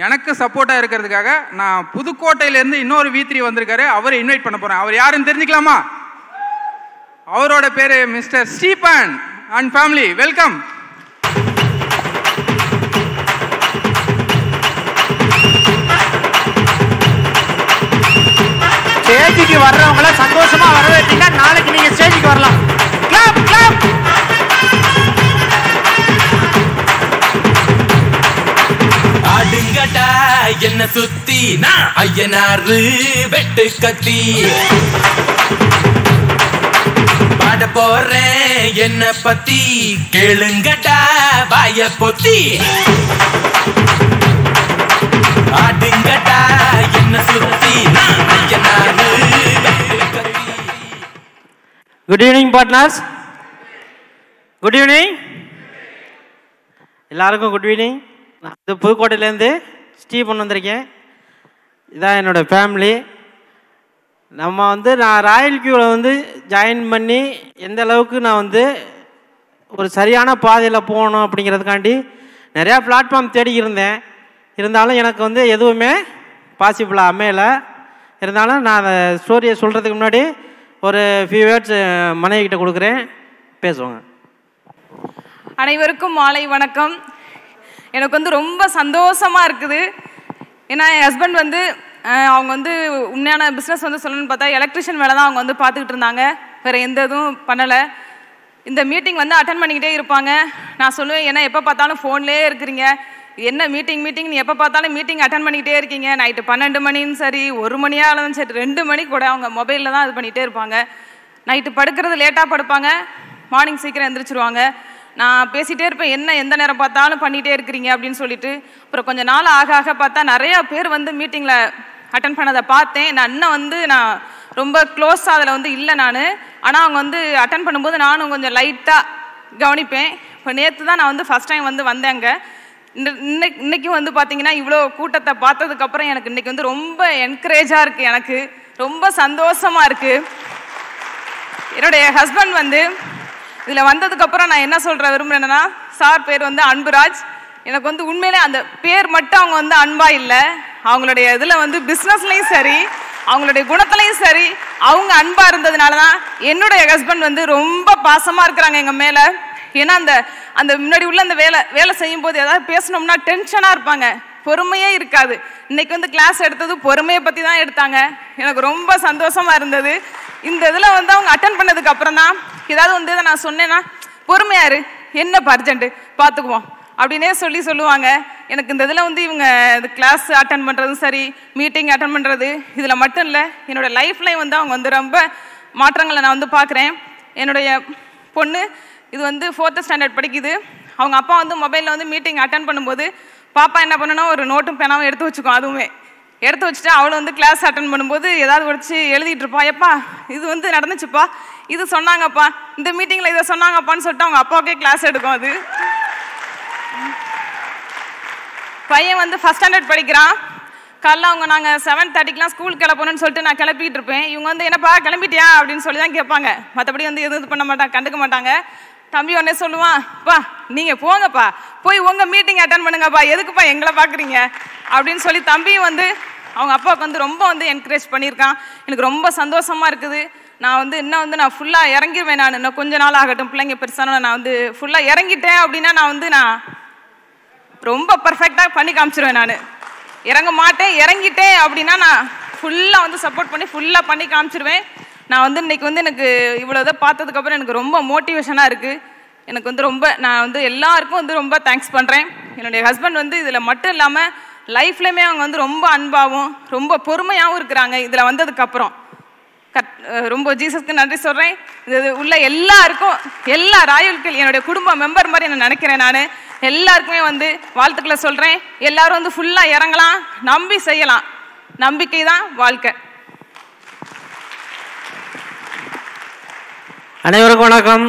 எனக்கு சப்போர்ட்டாக இருக்கிறதுக்காக நான் புதுக்கோட்டையிலேருந்து இன்னொரு V3 வந்திருக்காரு. அவரை இன்வைட் பண்ண போகிறேன். அவர் யாருன்னு தெரிஞ்சுக்கலாமா? அவரோட பேர் mister Stephen and family. Welcome. ஸ்டேஜுக்கு வர்றவங்கள சந்தோஷமா வரவேற்றீங்க. நாளைக்கு நீங்க ஸ்டேஜுக்கு வரலாம். Clap clap. ஆடுங்கடா என்ன சுத்தி நான் ஐயனாரு வெட்டு கத்தி பாட போறேன் என்ன பத்தி கேளுங்கடா வாய பொத்தி. ஆடுங்கடா என்ன சுத்தி நான் ஐயனாரு வெட்டு கத்தி. Good evening partners. Good evening எல்லாருக்கும். Good evening. நான் புதுக்கோட்டையிலேருந்து ஸ்டீபன் வந்திருக்கேன். இதான் என்னோடய ஃபேமிலி. நான் ராயல் கியூவில் ஜாயின் பண்ணி எந்த அளவுக்கு நான் ஒரு சரியான பாதையில் போகணும் அப்படிங்கிறதுக்காண்டி நிறையா பிளாட்ஃபார்ம் தேடிக்கிருந்தேன். இருந்தாலும் எனக்கு எதுவுமே பாசிபிளாக அமையலை. இருந்தாலும் நான் அந்த ஸ்டோரியை சொல்கிறதுக்கு முன்னாடி ஒரு ஃபியூ வேர்ட்ஸ் மனைவிக்கிட்ட கொடுக்குறேன், பேசுவாங்க. அனைவருக்கும் மாலை வணக்கம். எனக்கு ரொம்ப சந்தோஷமாக இருக்குது. ஏன்னா என் ஹஸ்பண்ட் அவங்க உண்மையான பிஸ்னஸ் சொல்லணும்னு பார்த்தா எலக்ட்ரிஷியன் வேலை தான் அவங்க பார்த்துக்கிட்டு இருந்தாங்க. வேறு எந்த இதுவும் பண்ணலை. இந்த மீட்டிங் அட்டன் பண்ணிக்கிட்டே இருப்பாங்க. நான் சொல்லுவேன், ஏன்னா எப்போ பார்த்தாலும் ஃபோன்லேயே இருக்கிறீங்க, என்ன மீட்டிங் நீ எப்போ பார்த்தாலும் மீட்டிங் அட்டன் பண்ணிக்கிட்டே இருக்கீங்க. நைட்டு 12 மணின்னு சரி, 1 மணியாலும் சரி, 2 மணி கூட அவங்க மொபைலில் தான் இது பண்ணிகிட்டே இருப்பாங்க. நைட்டு படுக்கிறது லேட்டாக படுப்பாங்க, மார்னிங் சீக்கிரம் எழுந்திரிச்சிருவாங்க. நான் பேசிகிட்டே இருப்பேன், என்ன எந்த நேரம் பார்த்தாலும் பண்ணிகிட்டே இருக்கிறீங்க அப்படின்னு சொல்லிட்டு. அப்புறம் கொஞ்சம் நாள் ஆக பார்த்தா நிறையா பேர் மீட்டிங்கில் அட்டன் பண்ணதை பார்த்தேன். நான் இன்னும் நான் ரொம்ப க்ளோஸாக அதில் இல்லை நான். ஆனால் அவங்க அட்டன் பண்ணும்போது நானும் கொஞ்சம் லைட்டாக கவனிப்பேன். இப்போ நேற்று தான் நான் ஃபஸ்ட் டைம் வந்தேங்க. இன்னைக்கும் பார்த்தீங்கன்னா இவ்வளோ கூட்டத்தை பார்த்ததுக்கப்புறம் எனக்கு இன்னைக்கு ரொம்ப என்கரேஜாக இருக்குது. எனக்கு ரொம்ப சந்தோஷமாக இருக்குது. என்னுடைய ஹஸ்பண்ட் இதில் வந்ததுக்கப்புறம் நான் என்ன சொல்கிற விரும்புகிறேன்னா, சார் பேர் அன்புராஜ். எனக்கு உண்மையிலே அந்த பேர் மட்டும் அவங்க அன்பா இல்லை, அவங்களுடைய இதில் பிஸ்னஸ்லையும் சரி, அவங்களுடைய குணத்துலையும் சரி, அவங்க அன்பாக இருந்ததுனால தான் என்னுடைய ஹஸ்பண்ட் ரொம்ப பாசமாக இருக்கிறாங்க எங்கள் மேலே. ஏன்னா அந்த முன்னாடி உள்ள அந்த வேலை செய்யும் போது ஏதாவது பேசணும்னா டென்ஷனாக இருப்பாங்க, பொறுமையே இருக்காது. இன்னைக்கு கிளாஸ் எடுத்தது பொறுமையை பற்றி தான் எடுத்தாங்க. எனக்கு ரொம்ப சந்தோஷமாக இருந்தது. இந்த இதில் அவங்க அட்டன் பண்ணதுக்கு அப்புறம் தான் ஏதாவது நான் சொன்னேன்னா, பொறுமையாரு, என்ன அர்ஜென்ட்டு பார்த்துக்குவோம் அப்படின்னே சொல்லுவாங்க. எனக்கு இந்த இதில் இவங்க இந்த கிளாஸ் அட்டன் பண்ணுறதும் சரி, மீட்டிங் அட்டன் பண்ணுறது, இதில் மட்டும் இல்லை, என்னோடய லைஃப்லையும் அவங்க ரொம்ப மாற்றங்களை நான் பார்க்குறேன். என்னுடைய பொண்ணு இது 4th ஸ்டாண்டர்ட் படிக்குது. அவங்க அப்பா மொபைலில் மீட்டிங் அட்டன் பண்ணும்போது பாப்பா என்ன பண்ணணும், ஒரு நோட்டும் பேனாவும் எடுத்து வச்சுக்கோம். அதுவுமே எடுத்து வச்சுட்டு அவளும் கிளாஸ் அட்டன் பண்ணும்போது ஏதாவது வச்சு எழுதிட்டு இருப்பா. எப்பா இது நடந்துச்சுப்பா, இது சொன்னாங்கப்பா, இந்த மீட்டிங்கில் இதை சொன்னாங்கப்பான்னு சொல்லிட்டு அவங்க அப்பாவுக்கே கிளாஸ் எடுக்கும். அது பையன் 1st ஸ்டாண்டர்ட் படிக்கிறான். காலைல நாங்கள் 7:30க்கெலாம் ஸ்கூல் கிளப்பணும்னு சொல்லிட்டு நான் கிளப்பிட்டு இருப்பேன். இவங்க என்னப்பா கிளம்பிட்டியா அப்படின்னு சொல்லி தான் கேட்பாங்க. மற்றபடி எதுவும் இது பண்ண மாட்டாங்க, கண்டுக்க மாட்டாங்க. தம்பி உடனே சொல்லுவான், பா நீங்கள் போங்கப்பா, போய் உங்கள் மீட்டிங் அட்டன் பண்ணுங்கப்பா, எதுக்குப்பா எங்களை பார்க்குறீங்க அப்படின்னு சொல்லி தம்பியும் அவங்க அப்பாவுக்கு ரொம்ப என்கரேஜ் பண்ணியிருக்கான். எனக்கு ரொம்ப சந்தோஷமாக இருக்குது. நான் இன்னும் நான் ஃபுல்லாக இறங்கிடுவேன். நான் இன்னும் கொஞ்ச நாள் ஆகட்டும், பிள்ளைங்க பெருசான நான் ஃபுல்லாக இறங்கிட்டேன் அப்படின்னா நான் ரொம்ப பர்ஃபெக்டாக பண்ணி காமிச்சிருவேன். நான் இறங்க மாட்டேன், இறங்கிட்டேன் அப்படின்னா நான் ஃபுல்லாக சப்போர்ட் பண்ணி ஃபுல்லாக பண்ணி காமிச்சிருவேன். நான் இன்னைக்கு எனக்கு இவ்வளோ இதை பார்த்ததுக்கப்புறம் எனக்கு ரொம்ப மோட்டிவேஷனாக இருக்குது. எனக்கு ரொம்ப நான் எல்லாருக்கும் ரொம்ப தேங்க்ஸ் பண்ணுறேன். என்னுடைய ஹஸ்பண்ட் இதில் மட்டும் இல்லாமல் லைஃப்லையுமே அவங்க ரொம்ப அன்பாகவும் ரொம்ப பொறுமையாகவும் இருக்கிறாங்க. இதில் வந்ததுக்கப்புறம் ரொம்ப ஜீசஸ்க்கு நன்றி சொல்கிறேன். இது உள்ள எல்லாருக்கும், எல்லா ராயல்கள் என்னுடைய குடும்ப மெம்பர் மாதிரி நான் நினைக்கிறேன். நான் எல்லாருக்குமே வாழ்த்துக்களை சொல்கிறேன். எல்லாரும் ஃபுல்லாக இறங்கலாம், நம்பி செய்யலாம். நம்பிக்கை தான் வாழ்க்கை. அனைவருக்கும் வணக்கம்.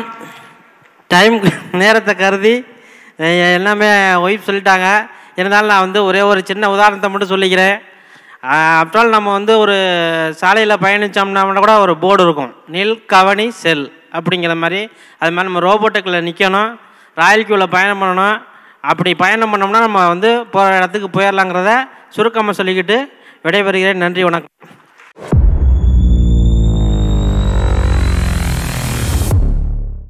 டைம் நேரத்தை கருதி எல்லாமே ஒய்ஃப் சொல்லிட்டாங்க. இருந்தாலும் நான் ஒரே ஒரு சின்ன உதாரணத்தை மட்டும் சொல்லிக்கிறேன். ஆஃப்டரால் நம்ம ஒரு சாலையில் பயணித்தோம்னா கூட ஒரு போர்டு இருக்கும், நில் கவனி செல் அப்படிங்கிற மாதிரி. அது மாதிரி நம்ம ரோபோட்டுக்கில் நிற்கணும், ராயல் கியூவில் பயணம் பண்ணணும். அப்படி பயணம் பண்ணோம்னா நம்ம வந்து போகிற இடத்துக்கு போயிடலாங்கிறத சுருக்கமாக சொல்லிக்கிட்டு விடைபெறுகிறேன். நன்றி, வணக்கம்.